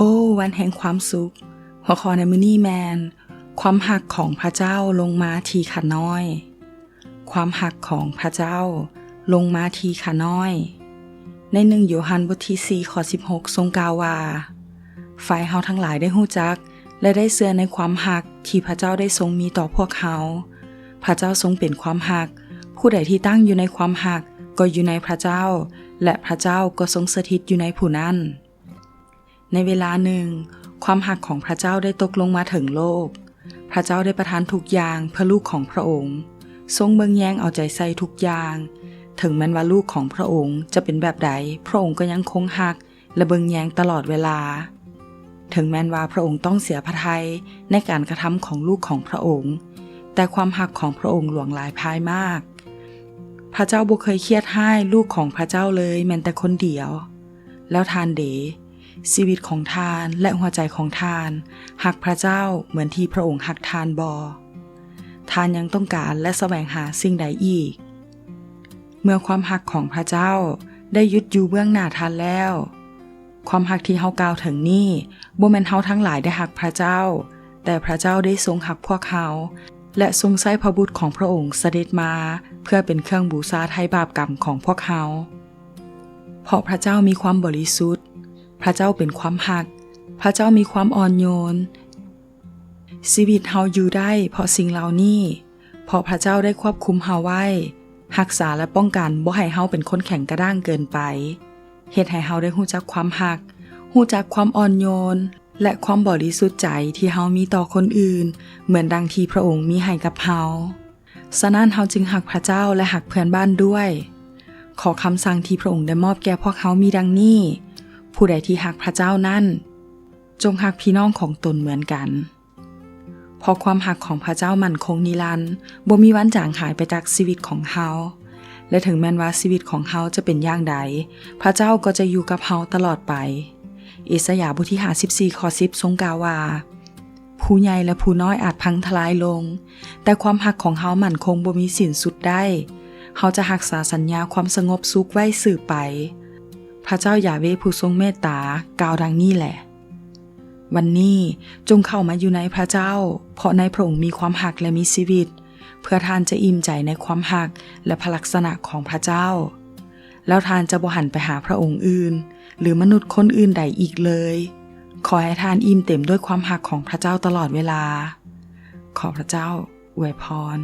โอ้วันแห่งความสุขหัวข้อในมื้อนี้แมนความหักของพระเจ้าลงมาที่ข้าน้อยความหักของพระเจ้าลงมาที่ข้าน้อยใน1โยฮันบทที่4ข้อ16ทรงกล่าวว่าฝ่ายเฮาทั้งหลายได้ฮู้จักและได้เชื่อในความหักที่พระเจ้าได้ทรงมีต่อพวกเขาพระเจ้าทรงเป็นความหักผู้ใดที่ตั้งอยู่ในความหักก็อยู่ในพระเจ้าและพระเจ้าก็ทรงสถิตอยู่ในผู้นั้นในเวลาหนึ่งความหักของพระเจ้าได้ตกลงมาถึงโลกพระเจ้าได้ประทานทุกอย่างเพื่อลูกของพระองค์ทรงเบิ่งแยงเอาใจใส่ทุกอย่างถึงแม้ว่าลูกของพระองค์จะเป็นแบบใดพระองค์ก็ยังคงหักและเบิ่งแยงตลอดเวลาถึงแม้ว่าพระองค์ต้องเสียพระทัยในการกระทำของลูกของพระองค์แต่ความหักของพระองค์หลวงหลายพายมากพระเจ้าบ่เคยเครียดให้ลูกของพระเจ้าเลยแม้แต่คนเดียวแล้วทานเดชีวิตของทานและหัวใจของทานหักพระเจ้าเหมือนที่พระองค์หักทานบ่ทานยังต้องการและแสวงหาสิ่งใดอีกเมื่อความหักของพระเจ้าได้หยุดอยู่เบื้องหน้าทานแล้วความหักที่เฮากล่าวถึงนี้บ่แม่นเฮาทั้งหลายได้หักพระเจ้าแต่พระเจ้าได้ทรงหักพวกเขาและทรงใช้พระบุตรของพระองค์เสด็จมาเพื่อเป็นเครื่องบูชาไถ่บาปกรรมของพวกเขาเพราะพระเจ้ามีความบริสุทธิ์พระเจ้าเป็นความหักพระเจ้ามีความอ่อนโยนชีวิตเฮาอยู่ได้เพราะสิ่งเหล่านี้เพราะพระเจ้าได้ควบคุมเฮาไว้รักษาและป้องกันบ่ให้เฮาเป็นคนแข็งกระด้างเกินไปเฮ็ดให้เฮาได้รู้จักความหักรู้จักความอ่อนโยนและความบริสุทธิ์ใจที่เฮามีต่อคนอื่นเหมือนดังที่พระองค์มีให้กับเฮาฉะนั้นเฮาจึงหักพระเจ้าและหักเพื่อนบ้านด้วยขอคำสั่งที่พระองค์ได้มอบแก่พวกเขามีดังนี้ผู้ใดที่หักพระเจ้านั้นจงหักพี่น้องของตนเหมือนกันเพราะความหักของพระเจ้ามั่นคงนิรันดร์บ่มีวันจางหายไปจากชีวิตของเฮาและถึงแม้ว่าชีวิตของเฮาจะเป็นอย่างใดพระเจ้าก็จะอยู่กับเฮาตลอดไปเอสยาห์บทที่54ข้อ10ทรงกล่าวว่าผู้ใหญ่และผู้น้อยอาจพังทลายลงแต่ความหักของเฮามั่นคงบ่มีสิ้นสุดได้เฮาจะรักษาสัญญาความสงบสุขไว้สืบไปพระเจ้ายาห์เวห์ผู้ทรงเมตตากล่าวดังนี้แหละวันนี้จงเข้ามาอยู่ในพระเจ้าเพราะในพระองค์มีความหักและมีชีวิตเพื่อท่านจะอิ่มใจในความหักและพระลักษณะของพระเจ้าแล้วท่านจะบ่หันไปหาพระองค์อื่นหรือมนุษย์คนอื่นใดอีกเลยขอให้ท่านอิ่มเต็มด้วยความหักของพระเจ้าตลอดเวลาขอพระเจ้าอวยพร